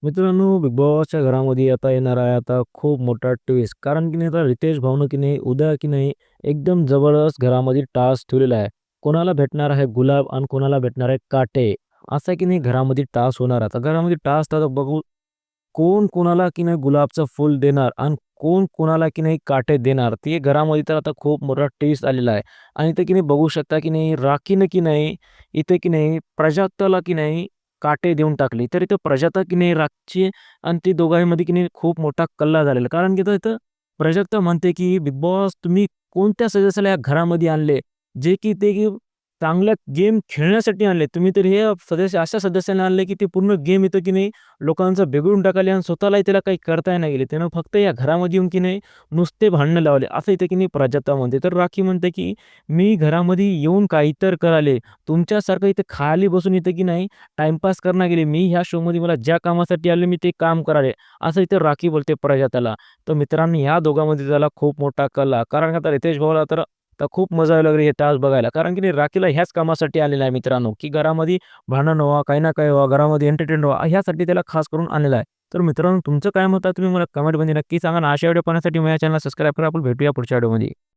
मित्रांनो, बिग बॉसच्या घरामध्ये आता येणार आहे आता खूप मोठा ट्विस्ट. कारण की नाही आता रितेश भाऊनं की नाही उद्या की नाही एकदम जबरदस्त घरामध्ये टास्क ठेवलेला आहे. कोणाला भेटणार आहे गुलाब आणि कोणाला भेटणार आहे काटे. असा की नाही घरामध्ये टास्क होणार. आता घरामध्ये टास्क आता बघू कोण कोणाला की नाही गुलाबचं फूल देणार आणि कोण कोणाला की नाही काटे देणार. ते घरामध्ये तर आता खूप मोठा ट्विस्ट आलेला आहे. आणि इथे की नाही बघू शकता की नाही राखीनं की नाही इथे की नाही प्राजक्ताला की नाही काटे देऊन टाकली. तर इथं प्राजक्ता की नाही रागची आणि ती दोघांमध्ये की नाही खूप मोठा कल्ला झालेला. कारण की इथं प्राजक्ता म्हणते की "बिग बॉस तुम्ही कोणत्या सदस्याला या घरामध्ये आणले, जे की ते की चांगल्या गेम खेळण्यासाठी आणले. तुम्ही तर हे सदस्य अशा सदस्यांना आणले की ते पूर्ण गेम इथं की नाही लोकांचं बिघडून टाकले आणि स्वतःलाही त्याला काही करता नाही गेले. त्यानं फक्त या घरामध्ये येऊन की नाही नुसते भांडणं लावले." असं इथं की नाही प्राजक्ता म्हणते. तर राखी म्हणते की "मी घरामध्ये येऊन काही तर कराले. तुमच्यासारखं इथं खाली बसून इथं की नाही टाईमपास करणार गेले. मी ह्या शोमध्ये मला ज्या कामासाठी आले मी ते काम कराले." असं इथं राखी बोलते प्राजक्ताला. तर मित्रांनो ह्या दोघांमध्ये झाला खूप मोठा कलह. कारण का आता रितेश भाऊला तर खूप मजा यायला लागली हे टास्क बघायला. कारण की नाही राखीला ह्याच कामासाठी आलेला आहे मित्रांनो, की घरामध्ये भांडण व्हावं, काही ना काही व्हावं, घरामध्ये एंटरटेन व्हावं ह्यासाठी त्याला खास करून आणलेला आहे. तर मित्रांनो तुमचं काय मत आहे तुम्ही मला कमेंटमध्ये नक्की सांगा आणि अशा व्हिडिओ पाहण्यासाठी माझ्या चॅनलला सबस्क्राईब करा. आपण भेटूया पुढच्या व्हिडिओमध्ये.